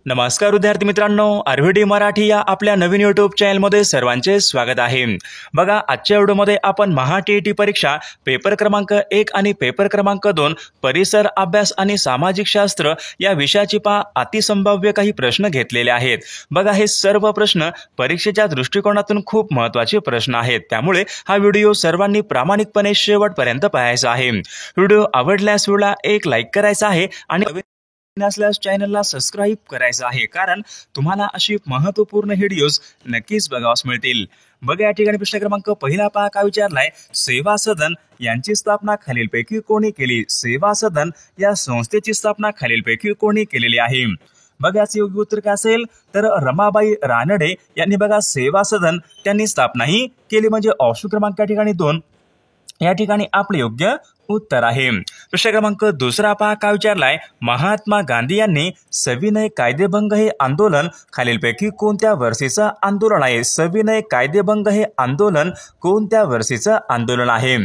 नमस्कार विद्यार्थी मित्रांनो, आरव्हीडी मराठी या आपल्या नवीन यूट्यूब चॅनलमध्ये सर्वांचे स्वागत आहे। बघा, आजच्या व्हिडिओमध्ये आपण महा-टी-ई-टी परीक्षा पेपर क्रमांक 1 आणि पेपर क्रमांक 2 परिसर अभ्यास आणि सामाजिक शास्त्र या विषयाची अतिसंभाव्य काही प्रश्न घेतलेले आहेत। बघा, हे सर्व प्रश्न परीक्षेच्या दृष्टिकोनातून खूप महत्त्वाचे प्रश्न आहेत, त्यामुळे हा व्हिडिओ सर्वांनी प्रामाणिकपणे शेवटपर्यंत पाहायचा आहे। व्हिडिओ आवडल्यास व्हिडिओला एक लाईक करायचा आहे आणि नसल्यास चॅनलला सबस्क्राइब करायचं आहे, कारण तुम्हाला अशी महत्त्वपूर्ण व्हिडिओज नक्कीच बघावयास मिळतील। बघा, या ठिकाणी प्रश्न क्रमांक पहिला पहा काय विचारलाय, सेवा सदन यांची स्थापना खालीलपैकी कोणी केली? सेवा सदन या संस्थेची स्थापना खालीलपैकी कोणी केलेली आहे? बघा, याचे योग्य उत्तर काय असेल तर रमाबाई रानडे यांनी बघा सेवा सदन त्यांनी स्थापना ही केली, म्हणजे ऑप्शन क्रमांक या ठिकाणी 2 या ठिकाणी आपले योग्य उत्तर आहे। प्रश्न क्रमांक दुसरा पहा काय विचारलाय, महात्मा गांधी यांनी सविनय कायदेभंग हे आंदोलन खालीलपैकी कोणत्या वर्षीचं आंदोलन आहे? सविनय कायदेभंग हे आंदोलन कोणत्या वर्षीचं आंदोलन आहे?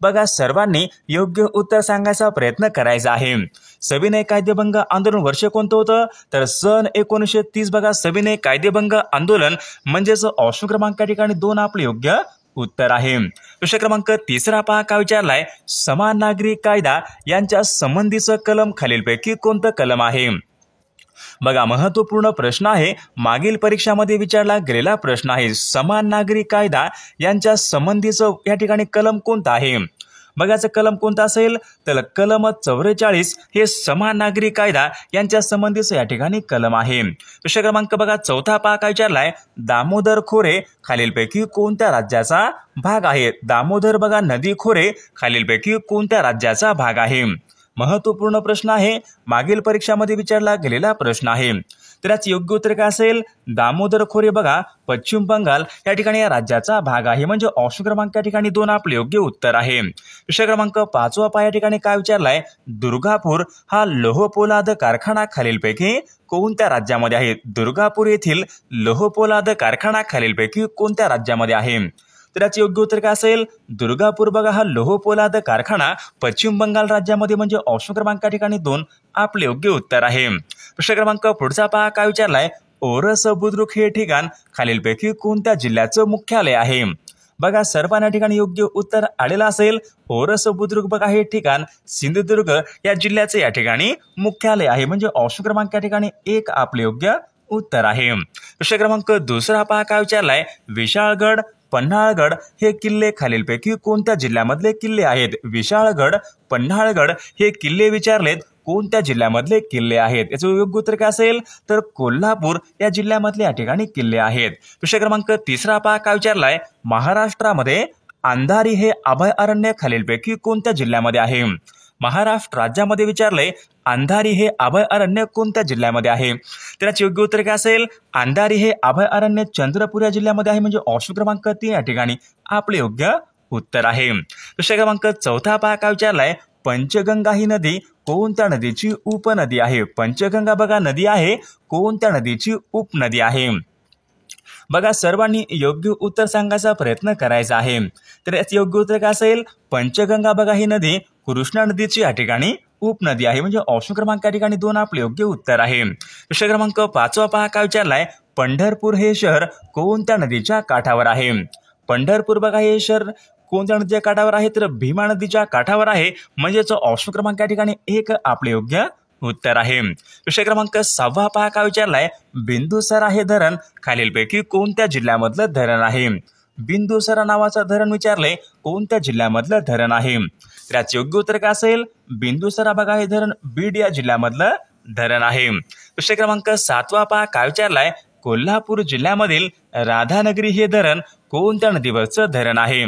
बघा, सर्वांनी योग्य उत्तर सांगायचा प्रयत्न करायचा आहे। सविनय कायदेभंग आंदोलन वर्ष कोणतं होतं तर सन 1930। बघा, सविनय कायदेभंग आंदोलन म्हणजेच ऑप्शन क्रमांक या ठिकाणी 2 आपले योग्य उत्तर आहे। प्रश्न क्रमांक तिसरा पहा काय विचारलाय, समान नागरी कायदा यांच्या संबंधीचं कलम खालीलपैकी कोणतं कलम आहे? बघा, महत्त्वपूर्ण प्रश्न आहे, मागील परीक्षामध्ये विचारला गेलेला प्रश्न आहे। समान नागरी कायदा यांच्या संबंधीचं या ठिकाणी कलम कोणतं आहे? बघाचं कलम कोणता असेल तर कलम 44 हे समान नागरी कायदा यांच्या संबंधीचं या ठिकाणी कलम आहे। प्रश्न क्रमांक बघा चौथा पहा काय विचारलाय, दामोदर खोरे खालीलपैकी कोणत्या राज्याचा भाग आहे? दामोदर बघा नदी खोरे खालीलपैकी कोणत्या राज्याचा भाग आहे? महत्त्वपूर्ण प्रश्न आहे, मागील परीक्षामध्ये विचारला गेलेला प्रश्न आहे। तर याचे योग्य उत्तर काय असेल, दामोदर खोरे बघा पश्चिम बंगाल या ठिकाणी या राज्याचा भाग आहे, म्हणजे ऑप्शन क्रमांक या ठिकाणी 2 आपले योग्य उत्तर आहे। प्रश्न क्रमांक 5 पहा या ठिकाणी काय विचारलाय, दुर्गापूर हा लोह पोलाद कारखाना खालीलपैकी कोणत्या राज्यामध्ये आहे? दुर्गापूर येथील लोह पोलाद कारखाना खालीलपैकी कोणत्या राज्यामध्ये आहे? तर याचे योग्य उत्तर काय असेल, दुर्गापूर बघा हा लोह पोलाद कारखाना पश्चिम बंगाल राज्यामध्ये, म्हणजे ऑप्शन क्रमांक या ठिकाणी 2 आपले योग्य उत्तर आहे। प्रश्न क्रमांक पुढचा पहा काय विचारलाय, ओरस बुद्रुक हे ठिकाण खालीलपैकी कोणत्या जिल्ह्याचं मुख्यालय आहे? बघा, सर्वांना ठिकाणी योग्य उत्तर आलेलं असेल। ओरस बुद्रुक बघा हे ठिकाण सिंधुदुर्ग या जिल्ह्याचे या ठिकाणी मुख्यालय आहे, म्हणजे ऑप्शन क्रमांक या ठिकाणी 1 आपले योग्य उत्तर आहे। प्रश्न क्रमांक दुसरा पहा काय विचारलाय, विशाळगड पन्हाळगड हे किल्ले खालीलपैकी कोणत्या जिल्ह्यामधले किल्ले आहेत? विशाळगड पन्हाळगड हे किल्ले विचारलेत कोणत्या जिल्ह्यामधले किल्ले आहेत? याचं योग्य उत्तर काय असेल तर कोल्हापूर या जिल्ह्यामधले या ठिकाणी किल्ले आहेत। प्रश्न क्रमांक तिसरा पहा काय विचारलाय, महाराष्ट्रामध्ये अंधारी हे अभयारण्य खालीलपैकी कोणत्या जिल्ह्यामध्ये आहे? महाराष्ट्र राज्यामध्ये विचारलंय अंधारी हे अभयारण्य कोणत्या जिल्ह्यामध्ये आहे? त्याचे योग्य उत्तर काय असेल, अंधारी हे अभयारण्य चंद्रपूर या जिल्ह्यामध्ये आहे, म्हणजे ऑप्शन क्रमांक 3 या ठिकाणी आपले योग्य उत्तर आहे। प्रश्न क्रमांक चौथा पहा काय विचारलाय, पंचगंगा ही नदी कोणत्या नदीची उपनदी आहे? पंचगंगा बघा नदी आहे कोणत्या नदीची उपनदी आहे? बघा, सर्वांनी योग्य उत्तर सांगायचा प्रयत्न करायचा आहे। तर याचे योग्य उत्तर काय असेल, पंचगंगा बघा ही नदी कृष्णा नदीची या ठिकाणी उपनदी आहे, म्हणजे ऑप्शन क्रमांक या ठिकाणी 2 आपले योग्य उत्तर आहे। प्रश्न क्रमांक 5 पहा काय विचारलाय, पंढरपूर हे शहर कोणत्या नदीच्या काठावर आहे? पंढरपूर बघा हे शहर कोणत्या नदीच्या काठावर आहे तर भीमा नदीच्या काठावर आहे, म्हणजेच ऑप्शन क्रमांक या ठिकाणी 1 आपले योग्य उत्तर आहे। प्रश्न क्रमांक 6 पहा काय विचारलाय, बिंदुसरा हे धरण खालीलपैकी कोणत्या जिल्ह्यामधलं धरण आहे? बिंदुसरा नावाचं धरण विचारले कोणत्या जिल्ह्यामधलं धरण आहे? त्याचे योग्य उत्तर काय असेल, बिंदुसरा बघा हे धरण बीड या जिल्ह्यामधलं धरण आहे। प्रश्न क्रमांक 7 पहा काय विचारलाय, कोल्हापूर जिल्ह्यामधील राधानगरी हे धरण कोणत्या नदीवरचं धरण आहे?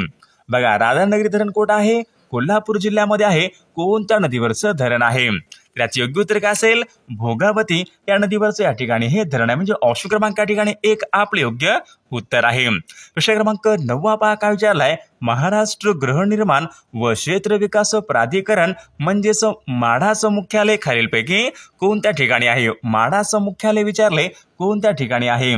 बघा, राधानगरी धरण कोठं आहे? कोल्हापूर जिल्ह्यामध्ये आहे, कोणत्या नदीवरचं धरण आहे? त्याचे योग्य उत्तर काय असेल, भोगावती या नदीवरचं या ठिकाणी हे धरण आहे, म्हणजे ऑप्शन क्रमांक या ठिकाणी 1 आपले योग्य उत्तर आहे। प्रश्न क्रमांक 9 पहा काय विचारलाय, महाराष्ट्र गृहनिर्माण व क्षेत्र विकास प्राधिकरण म्हणजेच माढाचं मुख्यालय खालीलपैकी कोणत्या ठिकाणी आहे? माढाचं मुख्यालय विचारले कोणत्या ठिकाणी आहे?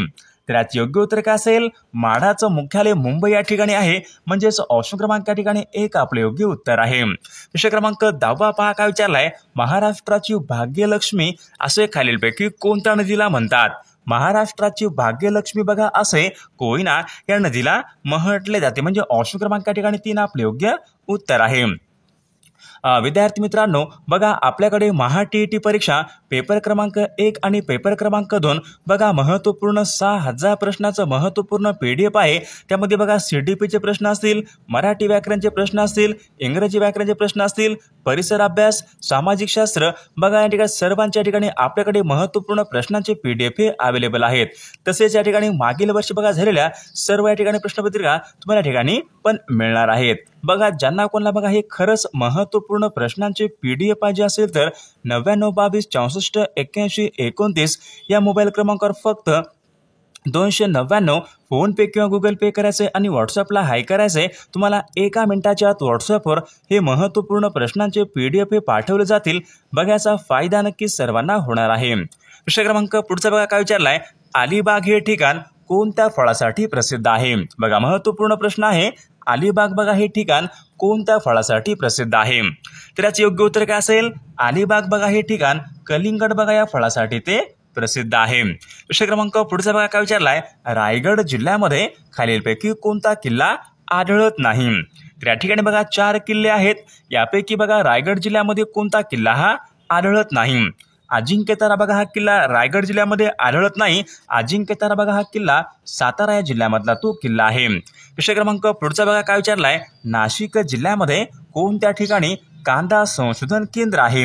तर याचे योग्य उत्तर काय असेल? माढाचं मुख्यालय मुंबई या ठिकाणी आहे, म्हणजेच ऑप्शन क्रमांक या ठिकाणी 1 आपले योग्य उत्तर आहे. प्रश्न क्रमांक 10 पहा काय विचारलाय, महाराष्ट्राची भाग्यलक्ष्मी असे खालीलपैकी कोणत्या नदीला म्हणतात? महाराष्ट्राची भाग्यलक्ष्मी बघा असे कोयना या नदीला म्हटले जाते, म्हणजे ऑप्शन क्रमांक या ठिकाणी 3 आपले योग्य उत्तर आहे. विद्यार्थी मित्रांनो, बघा आपल्याकडे महा-टी-ई-टी परीक्षा पेपर क्रमांक 1 आणि पेपर क्रमांक 2 बघा महत्त्वपूर्ण 6000 प्रश्नाचं महत्त्वपूर्ण PDF आहे. त्यामध्ये बघा CDPचे प्रश्न असतील, मराठी व्याकरणचे प्रश्न असतील, इंग्रजी व्याकरणचे प्रश्न असतील, परिसर अभ्यास, सामाजिक शास्त्र बघा या ठिकाणी सर्वांच्या ठिकाणी आपल्याकडे महत्त्वपूर्ण प्रश्नांचे PDF हे अवेलेबल आहेत. तसेच या ठिकाणी मागील वर्षी बघा झालेल्या सर्व या ठिकाणी प्रश्नपत्रिका तुम्हाला या ठिकाणी पण मिळणार आहेत. बघा ज्यांना कोणाला बघा हे खरंच महत्त्वपूर्ण प्रश्नांचे PDF पाहिजे असेल तर 9922648129 या मोबाईल क्रमांकावर फक्त 299 फोन पे किंवा गुगल पे करायचे आणि व्हॉट्सअपला हाय करायचे. तुम्हाला 1 मिनिटाच्या आत व्हॉट्सअपवर हे महत्त्वपूर्ण प्रश्नांचे PDF हे पाठवले जातील. बघायचा फायदा नक्कीच सर्वांना होणार आहे. प्रश्न क्रमांक पुढचा बघा काय विचारलाय, अलिबाग हे ठिकाण कोणत्या फळासाठी प्रसिद्ध आहे? बघा महत्त्वपूर्ण प्रश्न आहे. अलिबाग बघा हे ठिकाण कोणत्या फळासाठी प्रसिद्ध आहे? तर याचे योग्य उत्तर काय असेल? अलिबाग बघा हे ठिकाण कलिंगड बघा या फळासाठी ते प्रसिद्ध आहे. प्रश्न क्रमांक पुढचा बघा काय विचारलाय, रायगड जिल्ह्यामध्ये खालीलपैकी कोणता किल्ला आढळत नाही? तर या ठिकाणी बघा 4 किल्ले आहेत. यापैकी बघा रायगड जिल्ह्यामध्ये कोणता किल्ला हा आढळत नाही? अजिंक्यतारा बघा हा किल्ला रायगड जिल्ह्यामध्ये आढळत नाही. अजिंक्यतारा बघा हा किल्ला सातारा या जिल्ह्यामधला तो किल्ला आहे. प्रश्न क्रमांक पुढचा बघा काय विचारलाय, नाशिक जिल्ह्यामध्ये कोणत्या ठिकाणी कांदा संशोधन केंद्र आहे?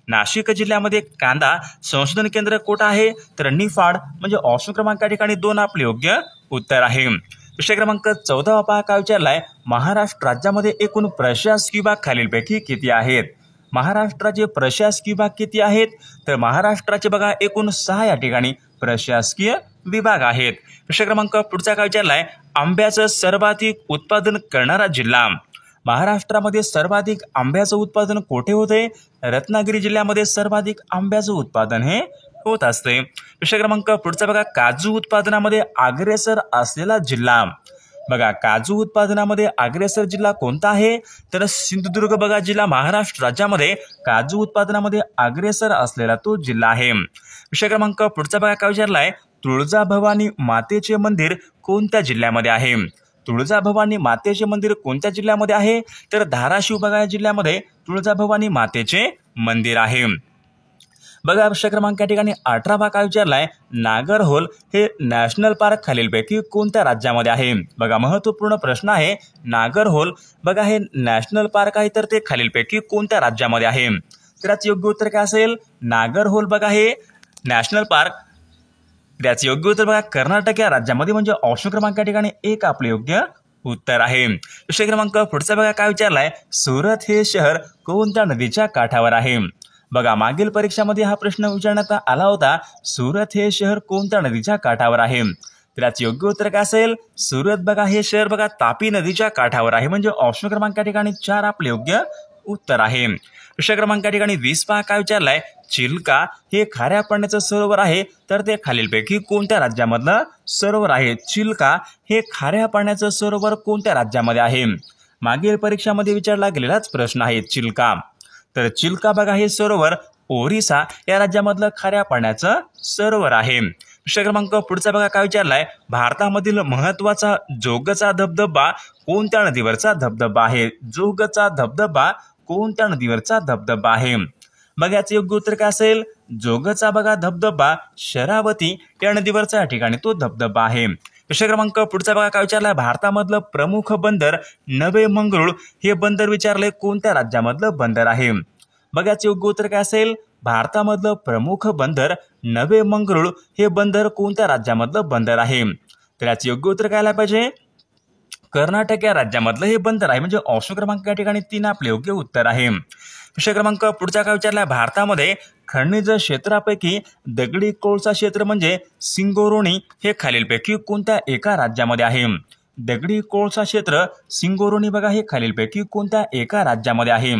नाशिक जिल्ह्यामध्ये कांदा संशोधन केंद्र कुठं आहे? तर निफाड, म्हणजे ऑप्शन क्रमांक या ठिकाणी 2 आपले योग्य उत्तर आहे. प्रश्न क्रमांक 14 पहा काय विचारलाय, महाराष्ट्र राज्यामध्ये एकूण प्रशासकीय विभाग खालीलपैकी किती आहेत? महाराष्ट्राचे प्रशासकीय विभाग किती आहेत? तर महाराष्ट्राचे बघा एकूण 6 या ठिकाणी प्रशासकीय विभाग आहेत. प्रश्न क्रमांक पुढचा काय विचारलाय, आंब्याचं सर्वाधिक उत्पादन करणारा जिल्हा? महाराष्ट्रामध्ये सर्वाधिक आंब्याचं उत्पादन कोठे होते? रत्नागिरी जिल्ह्यामध्ये सर्वाधिक आंब्याचं उत्पादन हे होत असते. प्रश्न क्रमांक पुढचा बघा, काजू उत्पादनामध्ये अग्रेसर असलेला जिल्हा? बघा काजू उत्पादनामध्ये अग्रेसर जिल्हा कोणता आहे? तर सिंधुदुर्ग बघा जिल्हा महाराष्ट्र राज्यामध्ये काजू उत्पादनामध्ये अग्रेसर असलेला तो जिल्हा आहे. विषय क्रमांक पुढचा बघा काय विचारलाय, तुळजाभवानी मातेचे मंदिर कोणत्या जिल्ह्यामध्ये आहे? तुळजाभवानी मातेचे मंदिर कोणत्या जिल्ह्यामध्ये आहे? तर धाराशिव बघा या जिल्ह्यामध्ये तुळजाभवानी मातेचे मंदिर आहे. बघा विषय क्रमांक या ठिकाणी 18 काय विचारलाय, नागरहोल हे नॅशनल पार्क खालीलपैकी कोणत्या राज्यामध्ये आहे? बघा महत्त्वपूर्ण प्रश्न आहे. नागरहोल बघा हे नॅशनल पार्क आहे, तर ते खालीलपैकी कोणत्या राज्यामध्ये आहे? तर याचं योग्य उत्तर काय असेल? नागरहोल बघा हे नॅशनल पार्क, त्याचे योग्य उत्तर बघा कर्नाटक या राज्यामध्ये, म्हणजे ऑप्शन क्रमांक या ठिकाणी 1 आपले योग्य उत्तर आहे. विषय क्रमांक पुढचा बघा काय विचारलाय, सुरत हे शहर कोणत्या नदीच्या काठावर आहे? बघा मागील परीक्षामध्ये हा प्रश्न विचारण्यात आला होता, सुरत हे शहर कोणत्या नदीच्या काठावर आहे? तर याचे योग्य उत्तर काय असेल? सुरत बघा हे शहर बघा तापी नदीच्या काठावर आहे, म्हणजे ऑप्शन क्रमांक या ठिकाणी 4 आपले योग्य उत्तर आहे. विषय क्रमांक या ठिकाणी 20 पहा काय विचारलाय, चिल्का हे खाऱ्या पाण्याचं सरोवर आहे, तर ते खालीलपैकी कोणत्या राज्यामधलं सरोवर आहे? चिल्का हे खाऱ्या पाण्याचं सरोवर कोणत्या राज्यामध्ये आहे? मागील परीक्षामध्ये विचारला गेलेलाच प्रश्न आहे चिल्का. तर चिल्का बघा हे सरोवर ओरिसा या राज्यामधलं खाऱ्या पाण्याचं सरोवर आहे. विषय क्रमांक पुढचा बघा काय विचारलाय, भारतामधील महत्वाचा जोगचा धबधबा कोणत्या नदीवरचा धबधबा आहे? जोगचा धबधबा कोणत्या नदीवरचा धबधबा आहे? बघा याचे योग्य उत्तर काय असेल? जोगचा बघा धबधबा शरावती या नदीवरचा या ठिकाणी तो धबधबा आहे. विषय क्रमांक पुढचा बघा काय विचारलाय, भारतामधलं प्रमुख बंदर नवे मंगळूर हे बंदर विचारले कोणत्या राज्यामधलं बंदर आहे? बघा याचे योग्य उत्तर काय असेल? भारतामधलं प्रमुख बंदर नवे मंगळूर हे बंदर कोणत्या राज्यामधलं बंदर आहे? तर याचे योग्य उत्तर काय आलं पाहिजे? कर्नाटक या राज्यामधलं हे बंदर आहे, म्हणजे ऑप्शन क्रमांक या ठिकाणी 3 आपले योग्य उत्तर आहे. विषय क्रमांक पुढचा काय विचारलाय, भारतामध्ये खनिज क्षेत्रापैकी दगडी कोळसा क्षेत्र म्हणजे सिंगोरोनी हे खालीलपैकी कोणत्या एका राज्यामध्ये आहे? दगडी कोळसा क्षेत्र सिंगोरोनी बघा हे खालीलपैकी कोणत्या एका राज्यामध्ये आहे?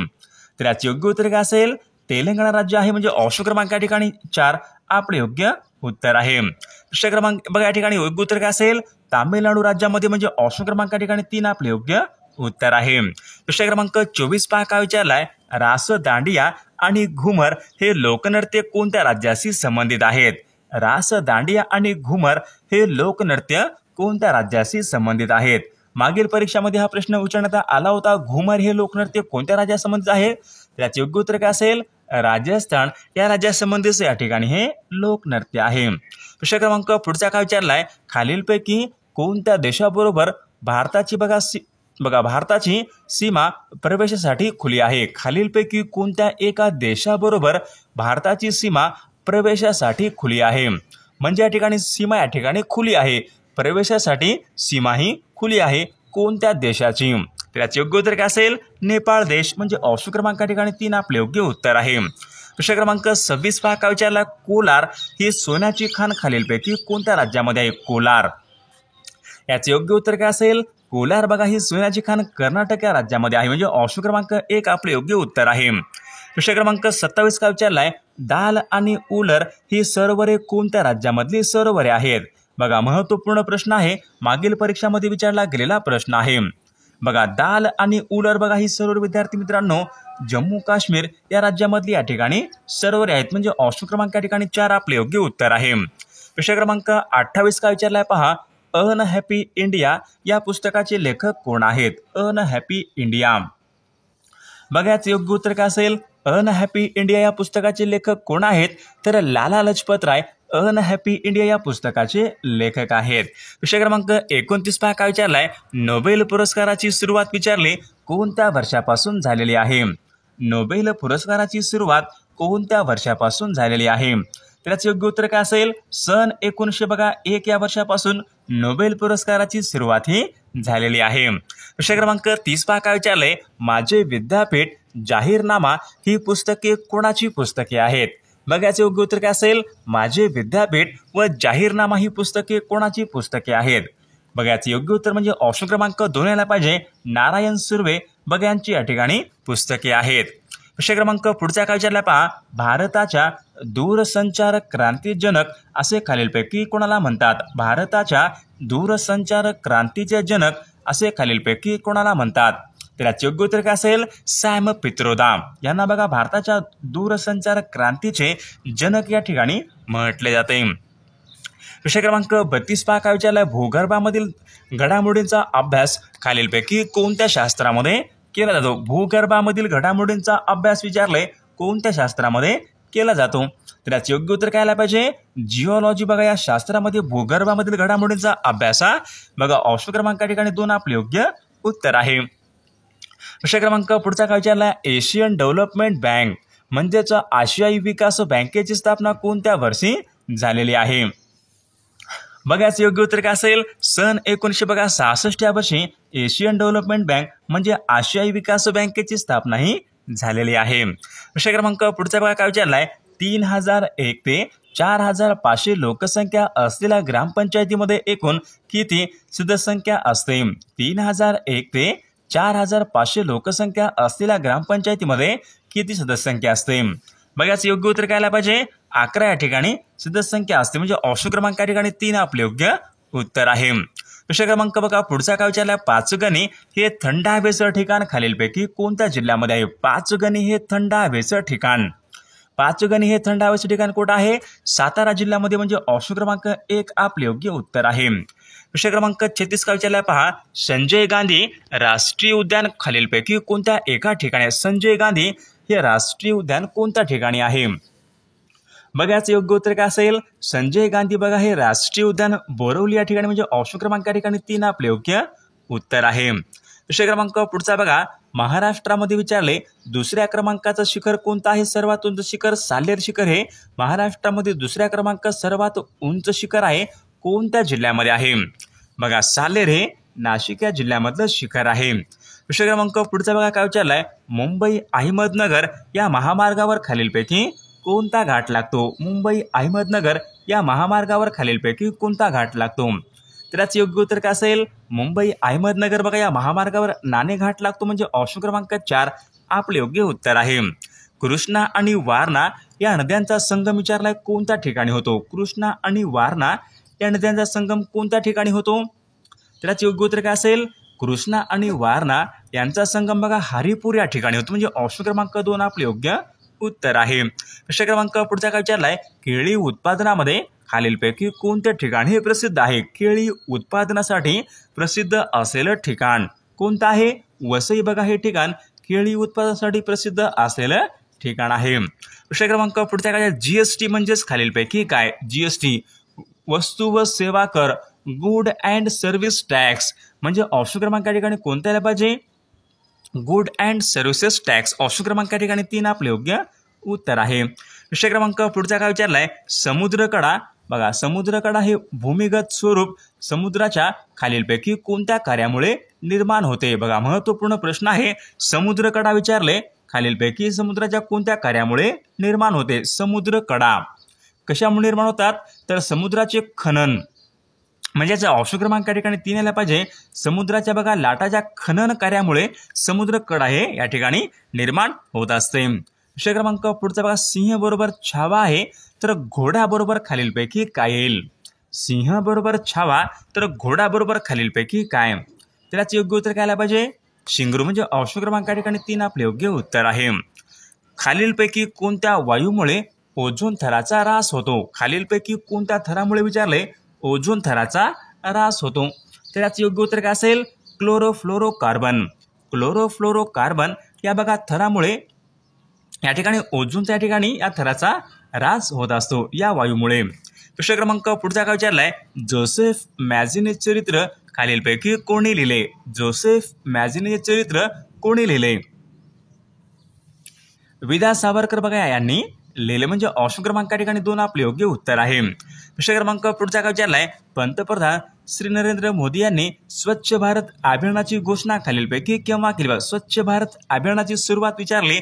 तर याचे योग्य उत्तर काय असेल? तेलंगणा राज्य आहे, म्हणजे ऑप्शन क्रमांक या ठिकाणी 4 आपले योग्य उत्तर आहे. प्रश्न क्रमांक बघा या ठिकाणी योग्य उत्तर काय असेल? तामिळनाडू राज्यामध्ये म्हणजे ऑप्शन क्रमांक या ठिकाणी 3 आपले योग्य उत्तर आहे. प्रश्न क्रमांक 24 पहा काय विचारलाय? रास, दांडिया आणि घुमर हे लोकनृत्य कोणत्या राज्याशी संबंधित आहेत? रास, दांडिया आणि घुमर हे लोकनृत्य कोणत्या राज्याशी संबंधित आहेत? मागील परीक्षामध्ये हा प्रश्न विचारण्यात आला होता. घुमर हे लोकनृत्य कोणत्या राज्याशी संबंधित आहे? त्याचे योग्य उत्तर काय असेल? राजस्थान या राज्यासंबंधीचे या ठिकाणी हे लोकनृत्य आहे. प्रश्न क्रमांक पुढचा काय विचारलाय? खालीलपैकी कोणत्या देशाबरोबर भारताची सीमा प्रवेशासाठी खुली आहे? खालीलपैकी कोणत्या एका देशाबरोबर भारताची सीमा प्रवेशासाठी खुली आहे? म्हणजे या ठिकाणी सीमा या ठिकाणी खुली आहे, प्रवेशासाठी सीमा ही खुली आहे. कोणत्या देशाची? त्याचे योग्य उत्तर काय असेल? नेपाळ देश म्हणजे ऑप्शन क्रमांक या ठिकाणी 3 आपले योग्य उत्तर आहे. प्रश्न क्रमांक 26 पहा काय विचारला? कोलार ही सोन्याची खाण खालीलपैकी कोणत्या राज्यामध्ये आहे? कोलार याचे योग्य उत्तर काय असेल? कोलार बघा ही सोन्याची खाण कर्नाटक या राज्यामध्ये आहे म्हणजे ऑप्शन क्रमांक 1 आपले योग्य उत्तर आहे. प्रश्न क्रमांक 27 काय विचारलाय? दाल आणि उलर ही सरोवरे कोणत्या राज्यामधली सरोवरे आहेत? बघा महत्वपूर्ण प्रश्न आहे, मागील परीक्षामध्ये विचारला गेलेला प्रश्न आहे. बघा दाल आणि उलर बघा ही सरोवर विद्यार्थी मित्रांनो जम्मू काश्मीर या राज्यामधली या ठिकाणी सरोवरे आहेत म्हणजे ऑप्शन क्रमांक या ठिकाणी 4 आपले योग्य उत्तर आहे. प्रश्न क्रमांक 28 काय विचारलाय पहा? अनहॅपी इंडिया या पुस्तकाचे लेखक कोण आहेत? अनहॅपी इंडिया बघा याचे योग्य उत्तर काय असेल? अनहॅपी इंडिया या पुस्तकाचे लेखक कोण आहेत? तर लाला लजपत राय अनहॅपी इंडिया या पुस्तकाचे लेखक आहेत. विषय क्रमांक 29 पहा काय विचारलाय? नोबेल पुरस्काराची सुरुवात विचारली कोणत्या वर्षापासून झालेली आहे? नोबेल पुरस्काराची सुरुवात कोणत्या वर्षापासून झालेली आहे? त्याचे योग्य उत्तर काय असेल? सन 1901 या वर्षापासून नोबेल पुरस्काराची सुरुवात ही झालेली आहे. विषय क्रमांक 30 पहा काय विचारले? माझे विद्यापीठ, जाहीरनामा ही पुस्तके कोणाची पुस्तके आहेत? मग याचे योग्य उत्तर काय असेल? माझे विद्यापीठ व जाहीरनामा ही पुस्तके कोणाची पुस्तके आहेत? बघा याचे योग्य उत्तर म्हणजे ऑप्शन क्रमांक 2 यायला पाहिजे. नारायण सुर्वे बघा यांची या ठिकाणी पुस्तके आहेत. विषय क्रमांक पुढचा काय विचारला पहा? भारताच्या दूरसंचार क्रांतीजनक असे खालीलपैकी कोणाला म्हणतात? भारताच्या दूरसंचार क्रांतीचे जनक असे खालीलपैकी कोणाला म्हणतात? त्याचे योग्य उत्तर काय असेल? सॅम पित्रोदा यांना बघा भारताच्या दूरसंचार क्रांतीचे जनक या ठिकाणी म्हटले जाते. विषय क्रमांक 32 पहा काय विचारलाय? भूगर्भामधील घडामोडींचा अभ्यास खालीलपैकी कोणत्या शास्त्रामध्ये केला जातो? भूगर्भामधील घडामोडींचा अभ्यास विचारले कोणत्या शास्त्रामध्ये केला जातो? तर याचे योग्य उत्तर काय आला पाहिजे? जिओलॉजी बघा या शास्त्रामध्ये भूगर्भामधील घडामोडींचा अभ्यास बघा ऑप्शन क्रमांक ठिकाणी 2 आपले योग्य उत्तर आहे. विषय क्रमांक पुढचा काय विचारला? एशियन डेव्हलपमेंट बँक म्हणजेच आशियाई विकास बँकेची स्थापना कोणत्या वर्षी झालेली आहे? बघा याचे योग्य उत्तर काय असेल? सन 1966 या वर्षी एशियन डेव्हलपमेंट बँक म्हणजे आशियाई विकास बँकेची स्थापना ही झालेली आहे. विषय क्रमांक पुढचा बघा काय विचारलाय? 3001 ते 4500 लोकसंख्या असलेल्या ग्रामपंचायतीमध्ये एकूण किती सदस्यसंख्या असते? 3001 ते 4500 लोकसंख्या असलेल्या ग्रामपंचायतीमध्ये किती सदस्यसंख्या असते? बघा याचे योग्य उत्तर काय आला पाहिजे? 11 या ठिकाणी सदस्यसंख्या असते म्हणजे ऑप्शन क्रमांक या ठिकाणी 3 आपले योग्य उत्तर आहे. विषय क्रमांक बघा पुढचा काय विचारलाय? पाचगणी हे थंड हवेचं ठिकाण खालीलपैकी कोणत्या जिल्ह्यामध्ये आहे? पाचगणी हे थंड हवेचं ठिकाण. पाचगणी हे थंड हवेचं ठिकाण कुठं आहे? सातारा जिल्ह्यामध्ये म्हणजे ऑप्शन क्रमांक 1 आपले योग्य उत्तर आहे. विषय क्रमांक 36 काय विचारलाय पहा? संजय गांधी राष्ट्रीय उद्यान खालीलपैकी कोणत्या एका ठिकाणी आहे? संजय गांधी हे राष्ट्रीय उद्यान कोणत्या ठिकाणी आहे? बघा याचं योग्य उत्तर काय असेल? संजय गांधी बघा हे राष्ट्रीय उद्यान बोरवली या ठिकाणी म्हणजे ऑप्शन क्रमांक या ठिकाणी 3 आपले योग्य उत्तर आहे. विषय क्रमांक पुढचा बघा महाराष्ट्रामध्ये विचारले दुसऱ्या क्रमांकाचं शिखर कोणतं आहे? सर्वात उंच शिखर साल्हेर शिखर हे महाराष्ट्रामध्ये दुसऱ्या क्रमांक सर्वात उंच शिखर आहे कोणत्या जिल्ह्यामध्ये आहे? बघा साल्हेर हे नाशिक या जिल्ह्यामधलं शिखर आहे. विषय क्रमांक पुढचा बघा काय विचारलाय? मुंबई अहमदनगर या महामार्गावर खालीलपैकी कोणता घाट लागतो? मुंबई अहमदनगर या महामार्गावर खालीलपैकी कोणता घाट लागतो? त्याचे योग्य उत्तर काय असेल? मुंबई अहमदनगर बघा या महामार्गावर नाणे घाट लागतो म्हणजे ऑप्शन क्रमांक 4 आपले योग्य उत्तर आहे. कृष्णा आणि वारणा या नद्यांचा संगम विचारलाय कोणत्या ठिकाणी होतो? कृष्णा आणि वारणा या नद्यांचा संगम कोणत्या ठिकाणी होतो? त्याचे योग्य उत्तर काय असेल? कृष्णा आणि वारणा यांचा संगम बघा हरिपूर या ठिकाणी होतो. म्हणजे ऑप्शन क्रमांक 2 आपले योग्य उत्तर आहे. प्रश्न क्रमांक पुढचा काय विचारलाय? केळी उत्पादनामध्ये खालीलपैकी कोणत्या ठिकाण हे प्रसिद्ध आहे? केळी उत्पादनासाठी प्रसिद्ध असलेलं ठिकाण कोणतं आहे? वसई बघा हे ठिकाण केळी उत्पादनासाठी प्रसिद्ध असलेलं ठिकाण आहे. प्रश्न क्रमांक पुढचा काय? जीएसटी म्हणजेच खालीलपैकी काय? जीएसटी वस्तू व सेवा कर, गुड अँड सर्व्हिस टॅक्स म्हणजे ऑप्शन क्रमांक या ठिकाणी कोणत्या आला पाहिजे? Good and services tax. Option क्रमांक या ठिकाणी 3 आपले योग्य उत्तर आहे. विषय क्रमांक पुढचा काय विचारलाय? समुद्रकडा बघा समुद्रकडा हे भूमिगत स्वरूप समुद्राच्या खालीलपैकी कोणत्या कार्यामुळे निर्माण होते? बघा महत्वपूर्ण प्रश्न आहे. समुद्रकडा विचारले खालीलपैकी समुद्राच्या कोणत्या कार्यामुळे निर्माण होते? समुद्रकडा कशामुळे निर्माण होतात? तर समुद्राचे खनन म्हणजे ऑप्शन क्रमांक या ठिकाणी 3 आला पाहिजे. समुद्राच्या बघा लाटाच्या खनन कार्यामुळे समुद्रकडा हे या ठिकाणी निर्माण होत असते. विषय क्रमांक पुढचा बघा सिंह बरोबर छावा आहे तर घोडा बरोबर खालीलपैकी काय येईल? सिंह बरोबर छावा तर घोडा बरोबर खालीलपैकी काय? त्याचे योग्य उत्तर काय आलं पाहिजे? शिंगरू म्हणजे ऑप्शन क्रमांक या ठिकाणी 3 आपले योग्य उत्तर आहे. खालीलपैकी कोणत्या वायूमुळे ओझोन थराचा ऱ्हास होतो? खालीलपैकी कोणत्या थरामुळे विचारले? ओझोन थराचा ऱ्हास होतो. तर याचे योग्य उत्तर काय असेल? क्लोरोफ्लोरोकार्बन. क्लोरोफ्लोरोकार्बन या बघा थरामुळे या ठिकाणी ओझोनच्या ठिकाणी या थराचा ऱ्हास होत असतो या वायूमुळे. प्रश्न क्रमांक पुढचा काय विचारलाय? जोसेफ मॅझिने चरित्र खालीलपैकी कोणी लिहिले? जोसेफ मॅझिने चरित्र कोणी लिहिले? विदा सावरकर बघा यांनी लिहिले म्हणजे ऑप्शन क्रमांक या ठिकाणी 2 आपले योग्य उत्तर आहे. प्रश्न क्रमांक पुढचा काय विचारलाय? पंतप्रधान श्री नरेंद्र मोदी यांनी स्वच्छ भारत अभियानाची घोषणा खालीलपैकी केव्हा केली? स्वच्छ भारत अभियानाची सुरुवात विचारली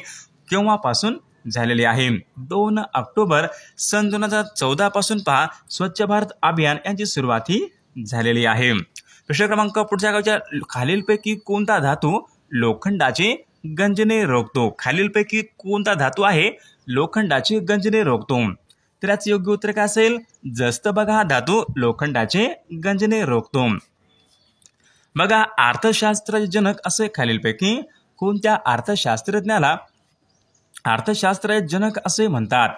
केव्हापासून झालेली आहे? 2 ऑक्टोबर सन 2014 पासून पहा स्वच्छ भारत अभियान यांची सुरुवात ही झालेली आहे. प्रश्न क्रमांक पुढचा काय विचार? खालीलपैकी कोणता धातू लोखंडाचे गंजणे रोखतो? खालीलपैकी कोणता धातू आहे लोखंडाचे गंजणे रोखतो? तर याचे योग्य उत्तर काय असेल? जस्त बघा हा धातू लोखंडाचे गंजणे रोखतो. बघा अर्थशास्त्राचे जनक असे खालीलपैकी कोणत्या अर्थशास्त्रज्ञाला अर्थशास्त्राचे जनक असे म्हणतात?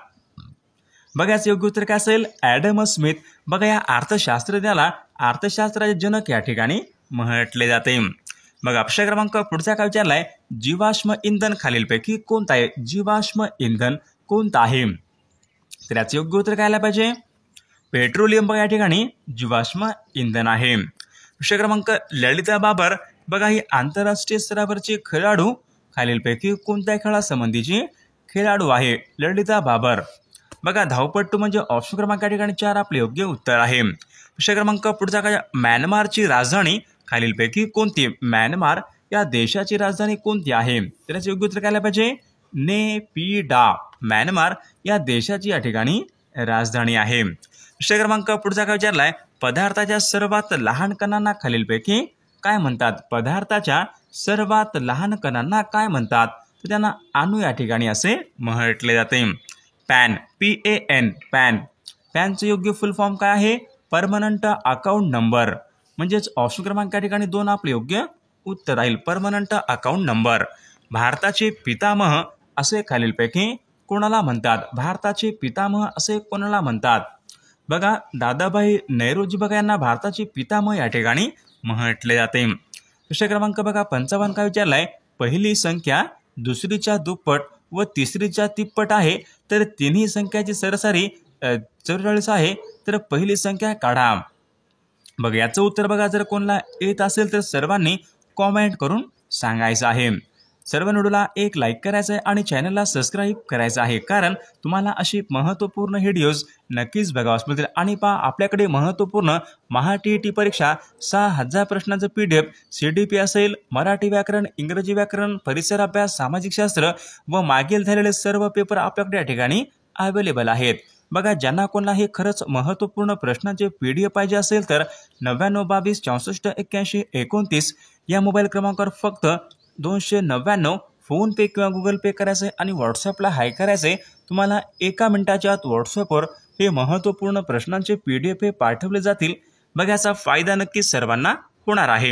बघा याचे योग्य उत्तर काय असेल? Adam Smith. बघा या अर्थशास्त्रज्ञाला अर्थशास्त्राचे जनक या ठिकाणी म्हटले जाते. बघा प्रश्न क्रमांक पुढचा काय विचारलाय? जीवाश्म इंधन खालीलपैकी कोणता आहे? जीवाश्म इंधन कोणता आहे? तर याचे योग्य उत्तर काय आलं पाहिजे? पेट्रोलियम बघा या ठिकाणी जीवाश्म इंधन आहे. विषय क्रमांक ललिता बाबर बघा ही आंतरराष्ट्रीय स्तरावरची खेळाडू खालीलपैकी कोणत्या खेळासंबंधीची खेळाडू आहे? ललिता बाबर. बघा धावपट्टू म्हणजे ऑप्शन क्रमांक या ठिकाणी 4 आपले योग्य उत्तर आहे. विषय क्रमांक पुढचा काय? म्यानमारची राजधानी खालीलपैकी कोणती? म्यानमार या देशाची राजधानी कोणती आहे? त्याचे योग्य उत्तर काय पाहिजे? नेपिडा. म्यानमार या देशाची या ठिकाणी राजधानी आहे. विषय क्रमांक पुढचा काय विचारलाय? पदार्थाच्या सर्वात लहान कणांना खालीलपैकी काय म्हणतात? पदार्थाच्या सर्वात लहान कणांना काय म्हणतात? तर त्यांना अणू या ठिकाणी असे म्हटले जाते. Pan PAN pan. पॅनचं योग्य फुल फॉर्म काय आहे? Permanent account number. म्हणजेच ऑप्शन क्रमांक या ठिकाणी 2 आपले योग्य उत्तर राहील. Permanent account number. भारताचे पितामह असे खालीलपैकी कोणाला म्हणतात? भारताचे पितामह असे कोणाला म्हणतात? बघा दादाभाई नौरोजी बघा यांना भारताचे पितामह या ठिकाणी म्हटले जाते. विषय क्रमांक बघा 55 काय विचारलाय? पहिली संख्या दुसरीच्या दुप्पट व तिसरीच्या तिप्पट आहे तर तिन्ही संख्याची सरासरी 44 आहे तर पहिली संख्या काढा. बघा याचं उत्तर बघा जर कोणाला येत असेल तर सर्वांनी कॉमेंट करून सांगायचं आहे. सर्व व्हिडिओला एक लाईक करायचं आहे आणि चॅनलला सबस्क्राईब करायचं आहे कारण तुम्हाला अशी महत्त्वपूर्ण व्हिडिओज नक्कीच बघावास मिळतील. आणि पहा आपल्याकडे महत्त्वपूर्ण TET परीक्षा 6000 प्रश्नांचं PDF CDP असेल, मराठी व्याकरण, इंग्रजी व्याकरण, परिसर अभ्यास, सामाजिक शास्त्र व मागील झालेले सर्व पेपर आपल्याकडे या ठिकाणी अवेलेबल आहेत. बघा ज्यांना कोणाला हे खरंच महत्त्वपूर्ण प्रश्नांचे PDF पाहिजे असेल तर 99 22 64 81 29 या मोबाईल क्रमांकावर फक्त 299 फोनपे किंवा गुगल पे करायचं आहे आणि व्हॉट्सअपला हाय करायचं आहे. तुम्हाला 1 मिनिटाच्या आत व्हॉट्सअपवर हे महत्त्वपूर्ण प्रश्नांचे PDF हे पाठवले जातील. बघा याचा फायदा नक्कीच सर्वांना होणार आहे.